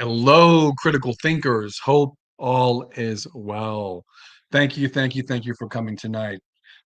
Hello, critical thinkers. Hope all is well. Thank you for coming tonight.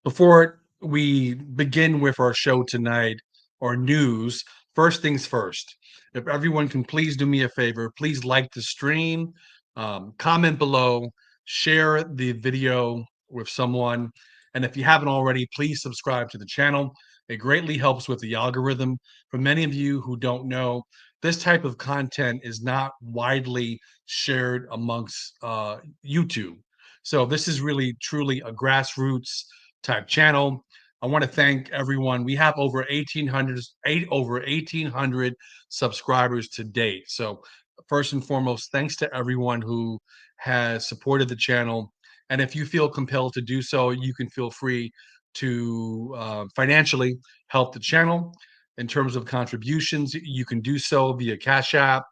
Before we begin with our show tonight, or news, first things first. If everyone can please do me a favor, please like the stream, comment below, share the video with someone, and if you haven't already, please subscribe to the channel. It greatly helps with the algorithm. For many of you who don't know, this type of content is not widely shared amongst YouTube. So this is really truly a grassroots type channel. I want to thank everyone. We have over 1800 subscribers to date. So first and foremost, thanks to everyone who has supported the channel. And if you feel compelled to do so, you can feel free to financially help the channel. In terms of contributions, you can do so via Cash App.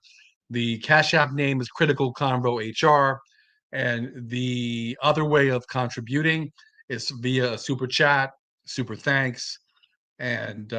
The Cash App name is Critical Convo HR. And the other way of contributing is via a super chat, super thanks, and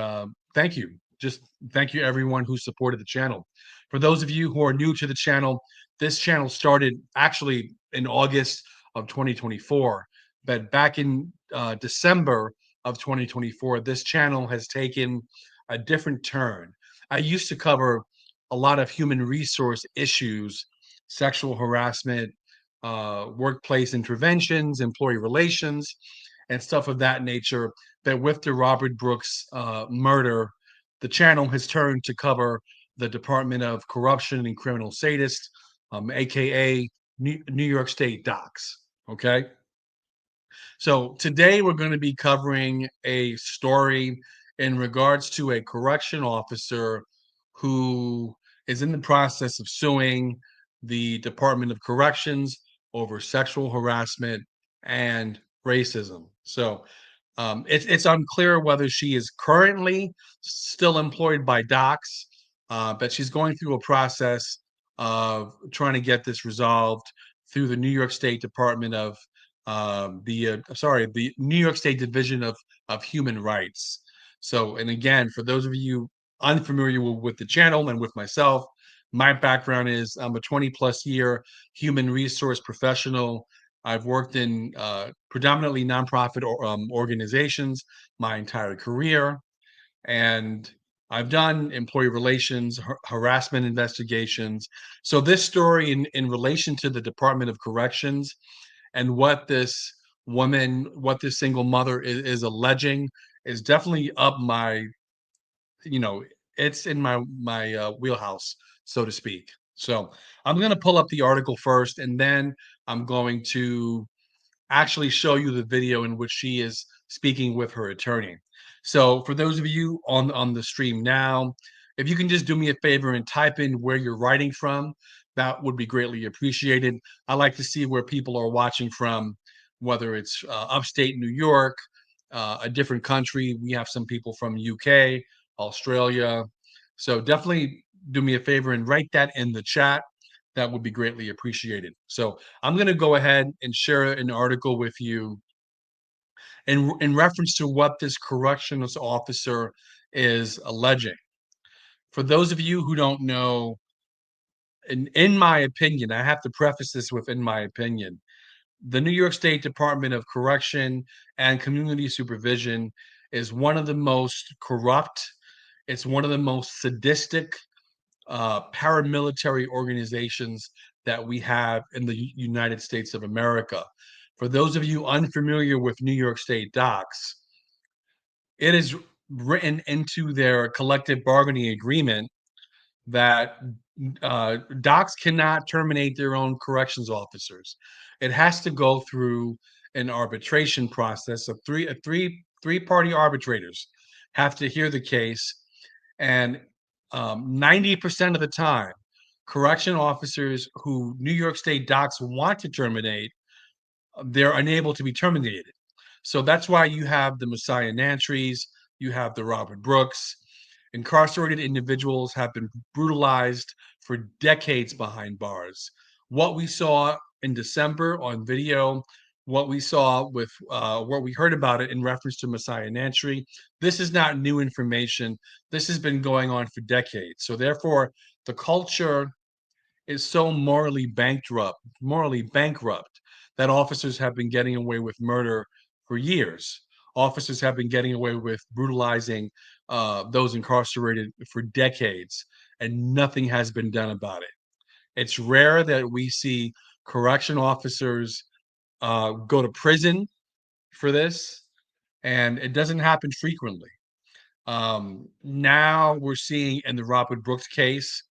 thank you. Just thank you, everyone who supported the channel. For those of you who are new to the channel, this channel started actually in August of 2024. But back in December of 2024, this channel has taken a different turn. I used to cover a lot of human resource issues, sexual harassment, workplace interventions, employee relations, and stuff of that nature. That with the Robert Brooks murder, the channel has turned to cover the Department of Corruption and Criminal Sadists, aka New York State DOCCS. Okay. So today we're going to be covering a story in regards to a correction officer who is in the process of suing the Department of Corrections over sexual harassment and racism. So it's unclear whether she is currently still employed by DOCCS, but she's going through a process of trying to get this resolved through the New York State Department of the New York State Division of Human Rights. So, and again, for those of you unfamiliar with the channel and with myself, my background is I'm a 20 plus year human resource professional. I've worked in predominantly nonprofit organizations my entire career, and I've done employee relations, harassment investigations. So this story in relation to the Department of Corrections and what what this single mother is alleging is definitely up my, you know, it's in my wheelhouse, so to speak. So I'm going to pull up the article first, and then I'm going to actually show you the video in which she is speaking with her attorney. So for those of you on the stream now, if you can just do me a favor and type in where you're writing from, that would be greatly appreciated. I like to see where people are watching from, whether it's upstate New York, a different country. We have some people from UK, Australia. So definitely do me a favor and write that in the chat. That would be greatly appreciated. So I'm going to go ahead and share an article with you in reference to what this corrections officer is alleging. For those of you who don't know, in my opinion, I have to preface this with in my opinion, the New York State Department of Correction and Community Supervision is one of the most corrupt, it's one of the most sadistic paramilitary organizations that we have in the United States of America. For those of you unfamiliar with New York State DOCCS, it is written into their collective bargaining agreement that DOCCS cannot terminate their own corrections officers. It has to go through an arbitration process of three party arbitrators have to hear the case, and 90% of the time, correction officers who New York State DOCCS want to terminate, they're unable to be terminated. So that's why you have the Messiah Nantries, you have the Robert Brooks. Incarcerated individuals have been brutalized for decades behind bars. What we saw in December on video, what we saw with what we heard about it in reference to Messiah Nantry, this is not new information. This has been going on for decades. So therefore, the culture is so morally bankrupt that officers have been getting away with murder for years. Officers have been getting away with brutalizing those incarcerated for decades, and nothing has been done about it. It's rare that we see correction officers go to prison for this, and it doesn't happen frequently. Now we're seeing in the Robert Brooks case,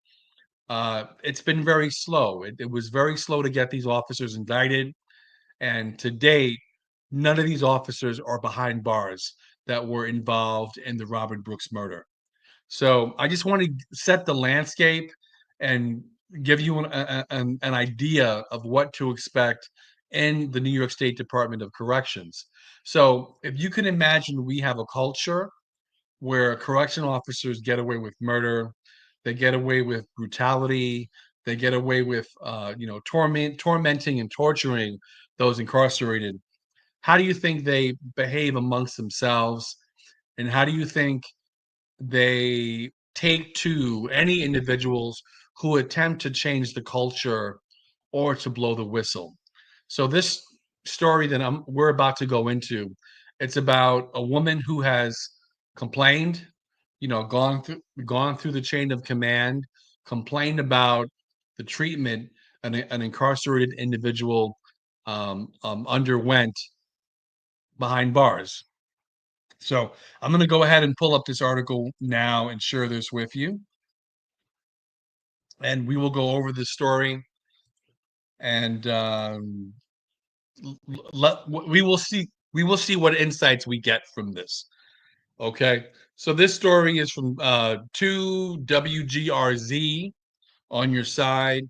it's been very slow. It was very slow to get these officers indicted, and to date, none of these officers are behind bars that were involved in the Robert Brooks murder. So I just want to set the landscape and give you an idea of what to expect in the New York State Department of Corrections. So if you can imagine, we have a culture where correction officers get away with murder, they get away with brutality, they get away with tormenting and torturing those incarcerated. How do you think they behave amongst themselves, and how do you think they take to any individuals who attempt to change the culture or to blow the whistle? So this story that we're about to go into, it's about a woman who has complained, gone through the chain of command, complained about the treatment an incarcerated individual underwent behind bars. So I'm going to go ahead and pull up this article now and share this with you, and we will go over the story, and we will see what insights we get from this. Okay, so this story is from 2WGRZ on your side,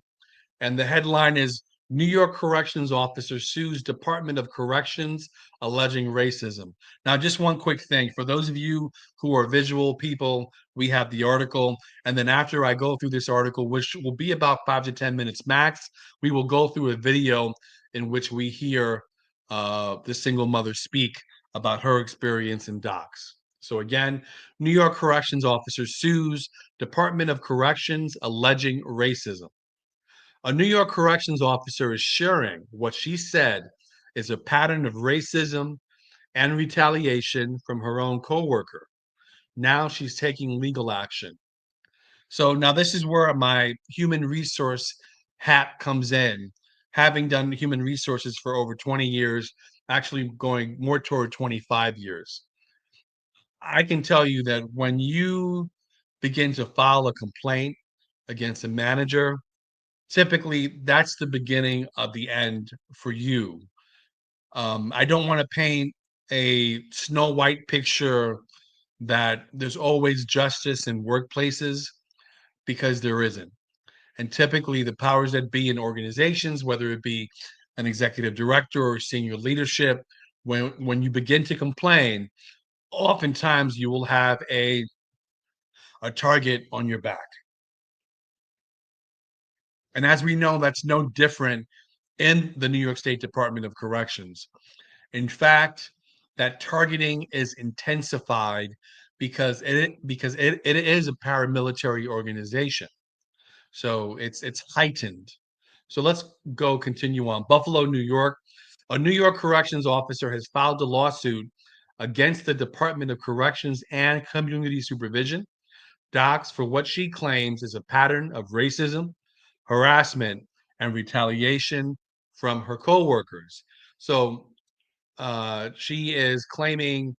and the headline is New York Corrections Officer Sues Department of Corrections Alleging Racism. Now, just one quick thing. For those of you who are visual people, we have the article. And then after I go through this article, which will be about 5 to 10 minutes max, we will go through a video in which we hear the single mother speak about her experience in docks. So again, New York Corrections Officer sues Department of Corrections alleging racism. A New York corrections officer is sharing what she said is a pattern of racism and retaliation from her own coworker. Now she's taking legal action. So now this is where my human resource hat comes in. Having done human resources for over 20 years, actually going more toward 25 years, I can tell you that when you begin to file a complaint against a manager, typically that's the beginning of the end for you. I don't want to paint a Snow White picture that there's always justice in workplaces, because there isn't. And typically, the powers that be in organizations, whether it be an executive director or senior leadership, when you begin to complain, oftentimes you will have a target on your back. And as we know, that's no different in the New York State Department of Corrections. In fact, that targeting is intensified because it is a paramilitary organization. So it's heightened. So let's go continue on. Buffalo, New York. A New York corrections officer has filed a lawsuit against the Department of Corrections and Community Supervision, DOCCS, for what she claims is a pattern of racism, harassment, and retaliation from her coworkers. So she is claiming,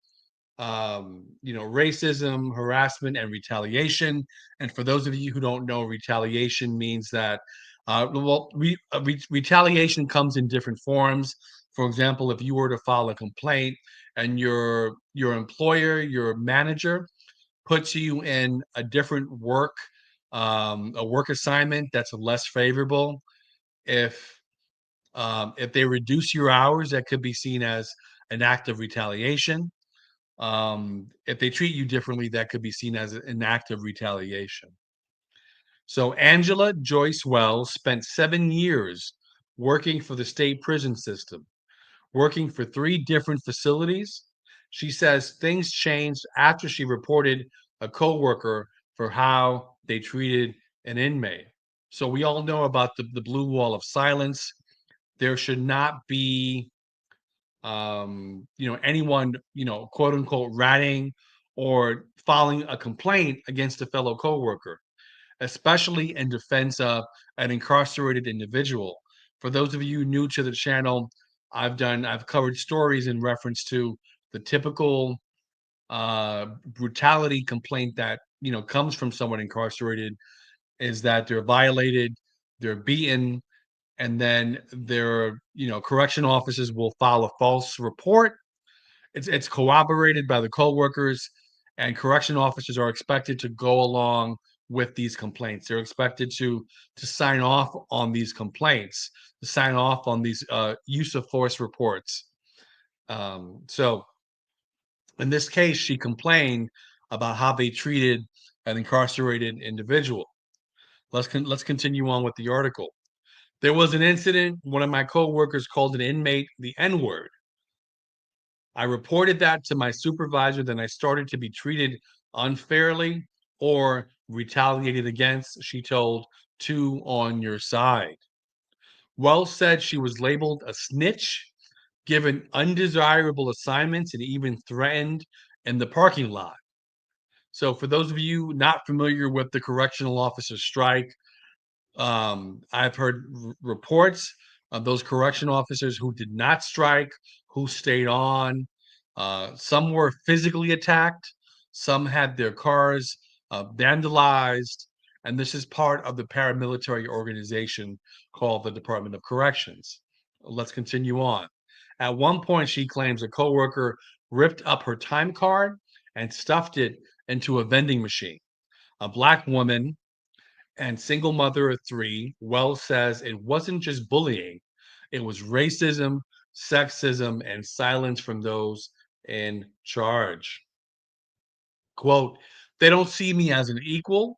racism, harassment, and retaliation. And for those of you who don't know, retaliation means that, retaliation comes in different forms. For example, if you were to file a complaint and your employer, your manager, puts you in a different a work assignment that's less favorable, if if they reduce your hours, that could be seen as an act of retaliation. If they treat you differently, that could be seen as an act of retaliation. So Angela Joyce Wells spent 7 years working for the state prison system, working for 3 different facilities. She says things changed after she reported a coworker for how they treated an inmate. So we all know about the blue wall of silence. There should not be anyone, quote unquote, ratting or filing a complaint against a fellow coworker, especially in defense of an incarcerated individual. For those of you new to the channel, I've covered stories in reference to the typical brutality complaint that comes from someone incarcerated is that they're violated, they're beaten, and then their correction officers will file a false report. It's corroborated by the coworkers, and correction officers are expected to go along with these complaints. They're expected to sign off on these complaints, to sign off on these use of force reports. So in this case, she complained about how they treated an incarcerated individual. Let's continue on with the article. There was an incident. One of my coworkers called an inmate the N word. I reported that to my supervisor. Then I started to be treated unfairly or retaliated against, she told Two on Your Side. Wells said she was labeled a snitch, given undesirable assignments, and even threatened in the parking lot. So, for those of you not familiar with the correctional officer strike, I've heard reports of those correction officers who did not strike, who stayed on. Some were physically attacked, some had their cars vandalized, and this is part of the paramilitary organization called the Department of Corrections. Let's continue on. At one point, she claims a coworker ripped up her time card and stuffed it into a vending machine. A black woman and single mother of three, Wells says it wasn't just bullying, it was racism, sexism, and silence from those in charge. Quote, they don't see me as an equal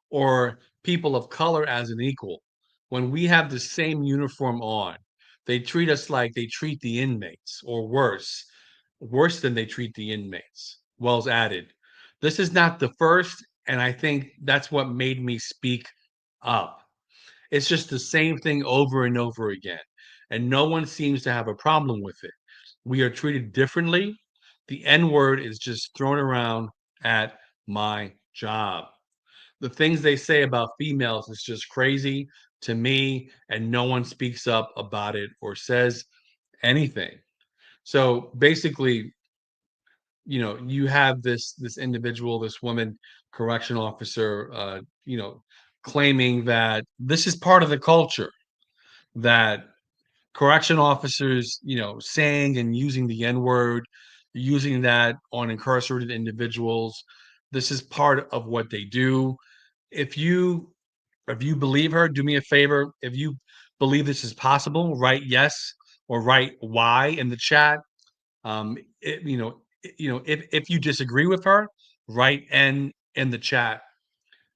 or people of color as an equal. When we have the same uniform on, they treat us like they treat the inmates, or worse than they treat the inmates. Wells added, this is not the first, and I think that's what made me speak up. It's just the same thing over and over again, and no one seems to have a problem with it. We are treated differently. The N word is just thrown around at my job. The things they say about females is just crazy to me, and no one speaks up about it or says anything. So basically, you have this individual, this woman correction officer, claiming that this is part of the culture, that correction officers, saying and using the N word, using that on incarcerated individuals. This is part of what they do. If you believe her, do me a favor. If you believe this is possible, write yes or write Y in the chat. If you disagree with her, write N in the chat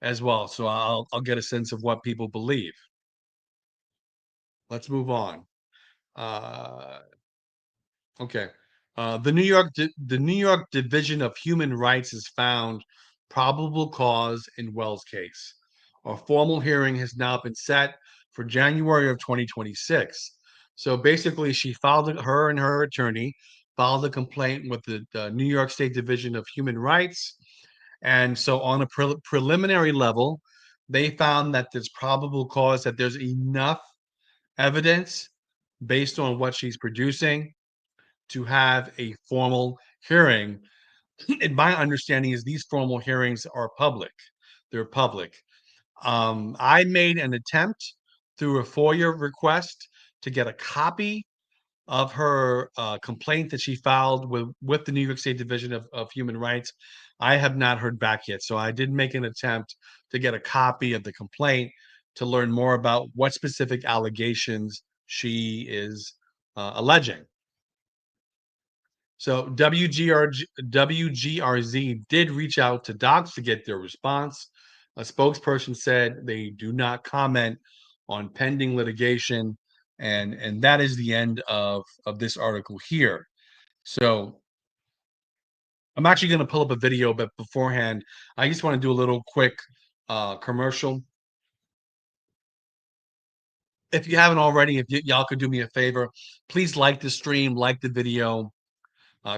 as well. So I'll get a sense of what people believe. Let's move on. Uh, Okay. The New York Division of Human Rights has found probable cause in Wells' case. A formal hearing has now been set for January of 2026. So basically, her and her attorney filed a complaint with the New York State Division of Human Rights. And so, on a preliminary level, they found that there's probable cause, that there's enough evidence based on what she's producing to have a formal hearing. And my understanding is these formal hearings are public. They're public. I made an attempt through a FOIA request to get a copy of her complaint that she filed with the New York State Division of Human Rights. I have not heard back yet. So I did make an attempt to get a copy of the complaint to learn more about what specific allegations she is alleging. So WGRZ did reach out to docs to get their response. A spokesperson said they do not comment on pending litigation, and that is the end of this article here. So I'm actually going to pull up a video, but beforehand, I just want to do a little quick commercial. if you haven't already, if y'all could do me a favor, please like the stream, like the video,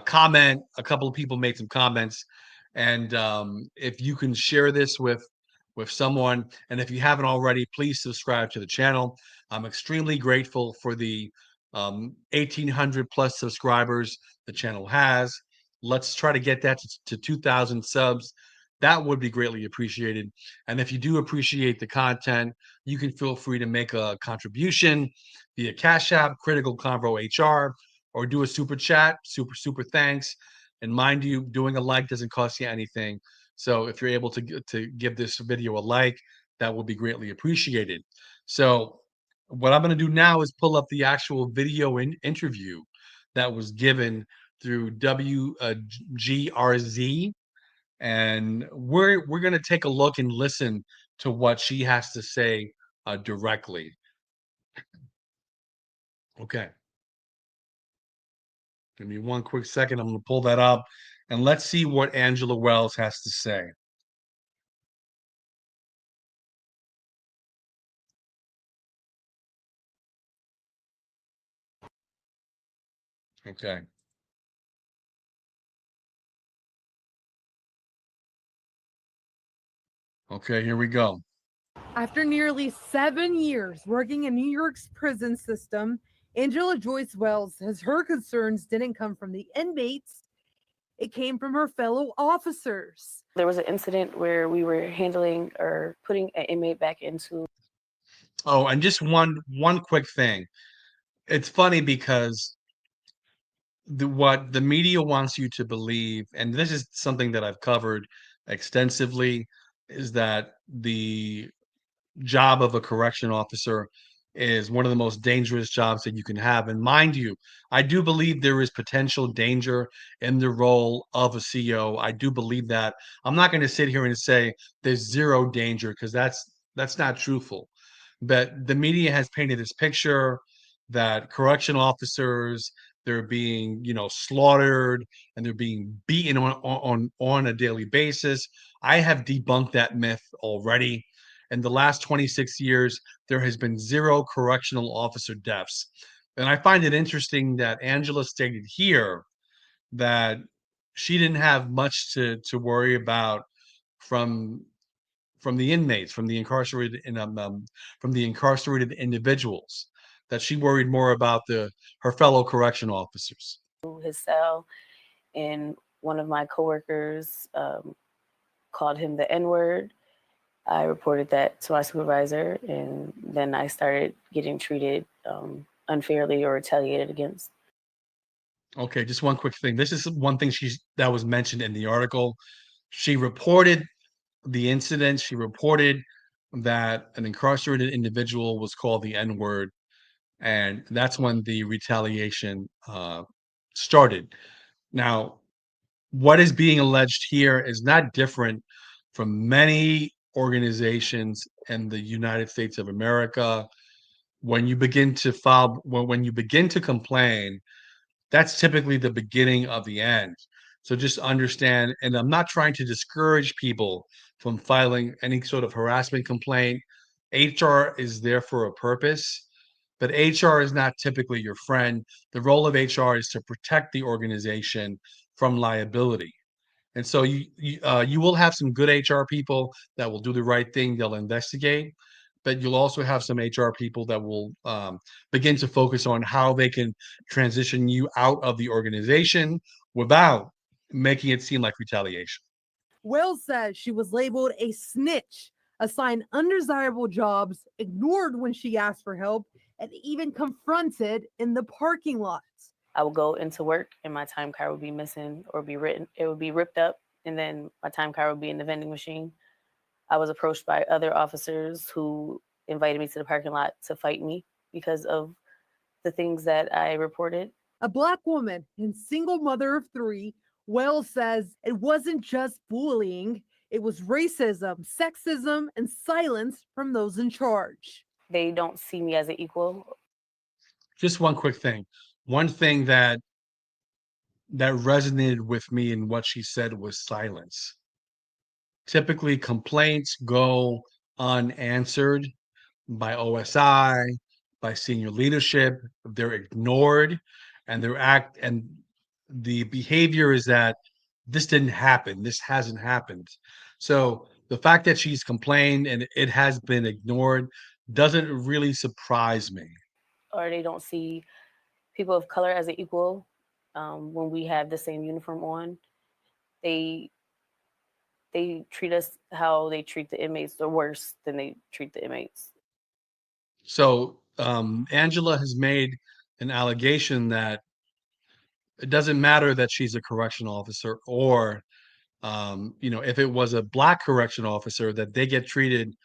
comment. A couple of people made some comments, and if you can share this with someone, and if you haven't already, please subscribe to the channel. I'm extremely grateful for the 1,800 plus subscribers the channel has. Let's try to get that to 2,000 subs. That would be greatly appreciated. And if you do appreciate the content, you can feel free to make a contribution via Cash App, Critical Convo HR, or do a super chat, super thanks. And mind you, doing a like doesn't cost you anything. So if you're able to give this video a like, that will be greatly appreciated. So what I'm going to do now is pull up the actual video interview that was given through WGRZ, and we're going to take a look and listen to what she has to say directly. Okay. Give me one quick second. I'm going to pull that up and let's see what Angela Wells has to say. Okay. Okay, here we go. After nearly 7 years working in New York's prison system, Angela Joyce Wells says her concerns didn't come from the inmates, it came from her fellow officers. There was an incident where we were handling or putting an inmate back into. Oh, and just one quick thing. It's funny because what the media wants you to believe, and this is something that I've covered extensively, is that the job of a correction officer is one of the most dangerous jobs that you can have. And mind you, I do believe there is potential danger in the role of a CO. I do believe that. I'm not going to sit here and say there's zero danger because that's not truthful. But the media has painted this picture that correction officers, they're being, slaughtered and they're being beaten on a daily basis. I have debunked that myth already. In the last 26 years, there has been zero correctional officer deaths. And I find it interesting that Angela stated here that she didn't have much to worry about from from the inmates, from the incarcerated individuals. That she worried more about her fellow correction officers. His cell, and one of my coworkers called him the N-word. I reported that to my supervisor, and then I started getting treated unfairly or retaliated against. Okay, just one quick thing. This is one thing that was mentioned in the article. She reported the incident. She reported that an incarcerated individual was called the N-word, and that's when the retaliation started. Now, what is being alleged here is not different from many organizations in the United States of America. When you begin to file, when you begin to complain, that's typically the beginning of the end. So just understand, and I'm not trying to discourage people from filing any sort of harassment complaint. HR is there for a purpose, but HR is not typically your friend. The role of HR is to protect the organization from liability. And so you will have some good HR people that will do the right thing. They'll investigate, but you'll also have some HR people that will begin to focus on how they can transition you out of the organization without making it seem like retaliation. Wells says she was labeled a snitch, assigned undesirable jobs, ignored when she asked for help, and even confronted in the parking lots. I would go into work and my time card would be missing or be written. It would be ripped up, and then my time card would be in the vending machine. I was approached by other officers who invited me to the parking lot to fight me because of the things that I reported. A Black woman and single mother of 3, Wells says it wasn't just bullying, it was racism, sexism, and silence from those in charge. They don't see me as an equal. Just one quick thing. One thing that resonated with me in what she said was silence. Typically, complaints go unanswered by OSI, by senior leadership. They're ignored, and the behavior is that this didn't happen. This hasn't happened. So the fact that she's complained and it has been ignored doesn't really surprise me. Or they don't see people of color as an equal when we have the same uniform on. They treat us how they treat the inmates, or worse than they treat the inmates. So Angela has made an allegation that it doesn't matter that she's a correctional officer or if it was a black correctional officer, that they get treated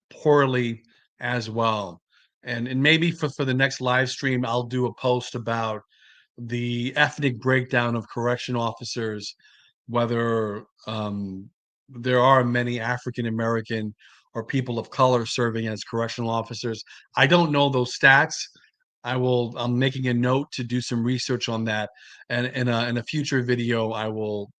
poorly as well. And maybe for the next live stream, I'll do a post about the ethnic breakdown of correctional officers, whether there are many African American or people of color serving as correctional officers. I don't know those stats. I'm making a note to do some research on that, and in a future video, I will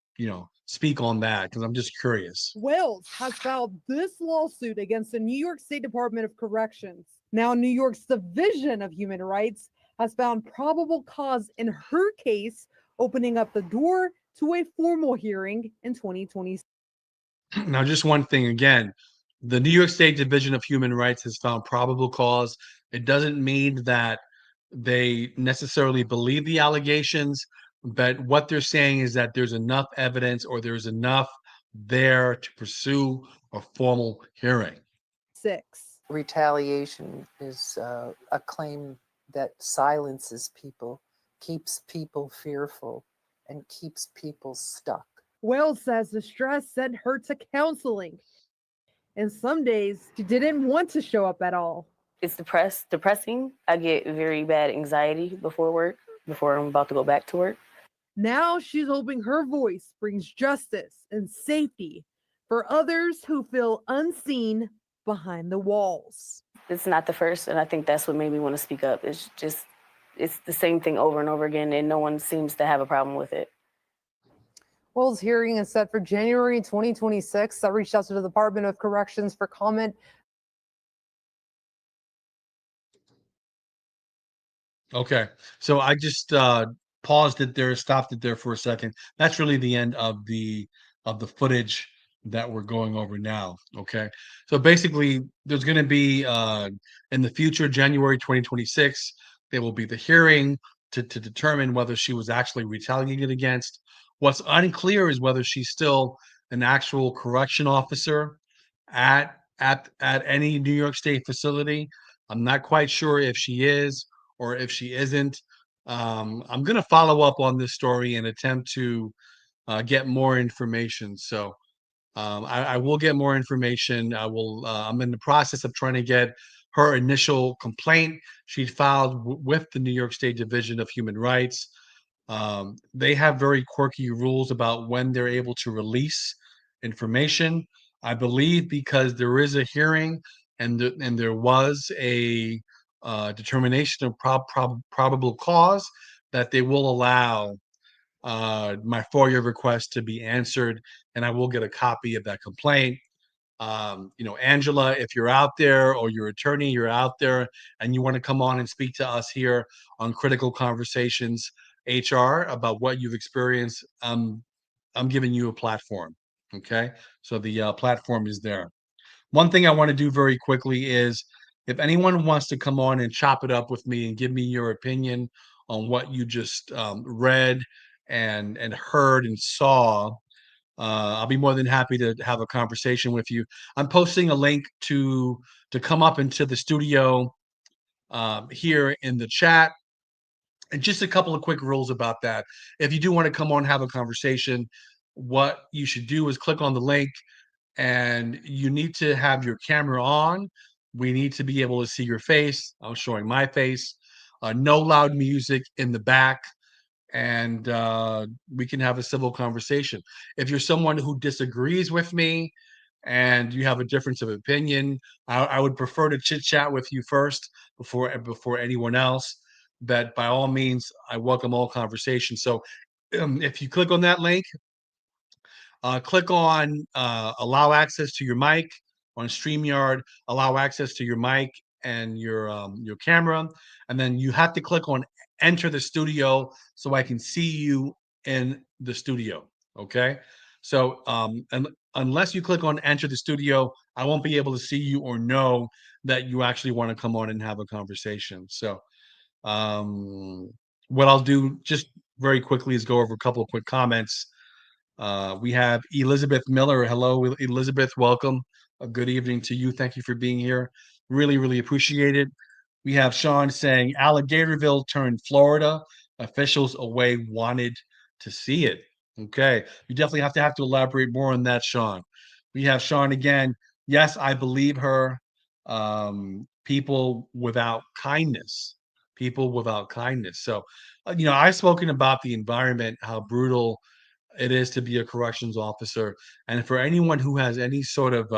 speak on that because I'm just curious. Wells has filed this lawsuit against the New York State Department of Corrections. Now, New York's Division of Human Rights has found probable cause in her case, opening up the door to a formal hearing in 2026. Now, just one thing again, the New York State Division of Human Rights has found probable cause. It doesn't mean that they necessarily believe the allegations, but what they're saying is that there's enough evidence or there's enough there to pursue a formal hearing. Retaliation is a claim that silences people, keeps people fearful, and keeps people stuck. Wells says the stress sent her to counseling, and some days she didn't want to show up at all. It's depressing. I get very bad anxiety before I'm about to go back to work. Now she's hoping her voice brings justice and safety for others who feel unseen behind the walls. It's not the first, and I think that's what made me want to speak up. It's the same thing over and over again, and no one seems to have a problem with it. Wells' hearing is set for January 2026. I reached out to the Department of Corrections for comment. Okay, so I just paused it there, stopped it there for a second. That's really the end of the footage that we're going over now. Okay, so basically, there's going to be in the future, January 2026, there will be the hearing to determine whether she was actually retaliated against. What's unclear is whether she's still an actual correction officer at any New York State facility. I'm not quite sure if she is or if she isn't. I'm going to follow up on this story and attempt to get more information. So I will get more information. I'm in the process of trying to get her initial complaint she filed with the New York State Division of Human Rights. They have very quirky rules about when they're able to release information. I believe because there is a hearing and there was a determination of probable cause, that they will allow my FOIA request to be answered, and I will get a copy of that complaint. Angela, if you're out there, or your attorney, you're out there and you want to come on and speak to us here on Critical Conversations HR about what you've experienced, I'm giving you a platform. Okay, so the platform is there. One thing I want to do very quickly is, if anyone wants to come on and chop it up with me and give me your opinion on what you just read and heard and saw, I'll be more than happy to have a conversation with you. I'm posting a link to come up into the studio here in the chat. And just a couple of quick rules about that. If you do want to come on and have a conversation, what you should do is click on the link, and you need to have your camera on. We need to be able to see your face. I'm showing my face. No loud music in the back, and we can have a civil conversation. If you're someone who disagrees with me and you have a difference of opinion, I would prefer to chit chat with you first before anyone else. But by all means, I welcome all conversations. So if you click on that link, click on allow access to your mic on StreamYard, allow access to your mic, and your camera, and then you have to click on enter the studio so I can see you in the studio. Okay, so and unless you click on enter the studio, I won't be able to see you or know that you actually want to come on and have a conversation. So um, what I'll do just very quickly is go over a couple of quick comments. We have Elizabeth Miller. Hello, Elizabeth. Welcome. A good evening to you. Thank you for being here. Really, really appreciate it. We have Sean saying Alligatorville turned Florida. Officials away wanted to see it. Okay. You definitely have to elaborate more on that, Sean. We have Sean again. Yes, I believe her. People without kindness. People without kindness. So, I've spoken about the environment, how brutal it is to be a corrections officer, and for anyone who has any sort of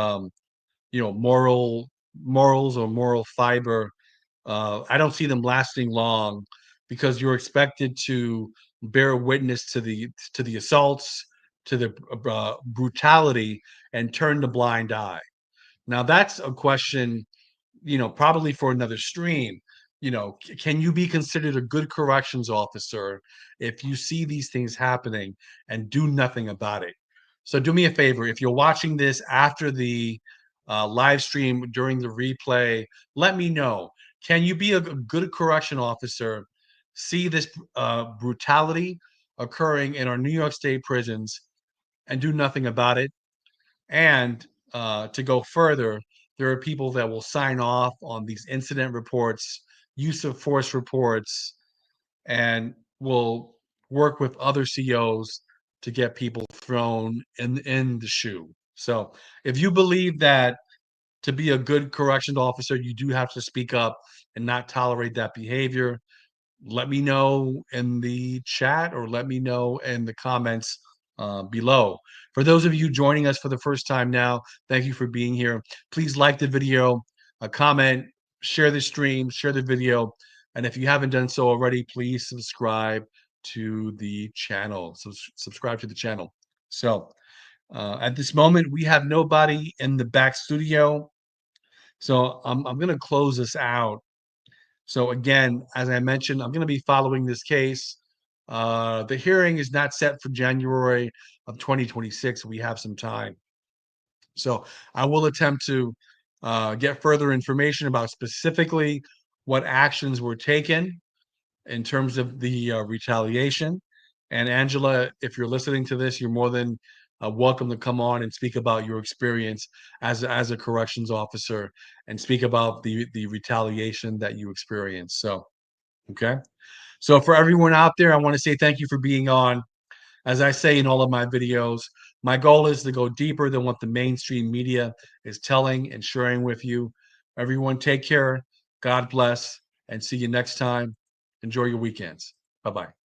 morals or moral fiber, I don't see them lasting long, because you're expected to bear witness to the assaults, to the brutality, and turn the blind eye. Now that's a question, probably for another stream. Can you be considered a good corrections officer if you see these things happening and do nothing about it? So do me a favor, if you're watching this after the live stream, during the replay, let me know. Can you be a good correction officer, see this brutality occurring in our New York State prisons, and do nothing about it? And to go further, there are people that will sign off on these incident reports, use of force reports, and will work with other COs to get people thrown in the shoe. So if you believe that to be a good corrections officer, you do have to speak up and not tolerate that behavior, let me know in the chat or let me know in the comments below. For those of you joining us for the first time now, thank you for being here. Please like the video, comment, share the stream, share the video. And if you haven't done so already, please subscribe to the channel. So subscribe to the channel. So at this moment, we have nobody in the back studio. So I'm going to close this out. So again, as I mentioned, I'm going to be following this case. The hearing is not set for January of 2026. We have some time. So I will attempt to get further information about specifically what actions were taken in terms of the retaliation. And Angela, if you're listening to this, you're more than welcome to come on and speak about your experience as a corrections officer, and speak about the retaliation that you experienced. So, okay. So for everyone out there, I want to say thank you for being on. As I say in all of my videos, my goal is to go deeper than what the mainstream media is telling and sharing with you. Everyone, take care. God bless, and see you next time. Enjoy your weekends. Bye-bye.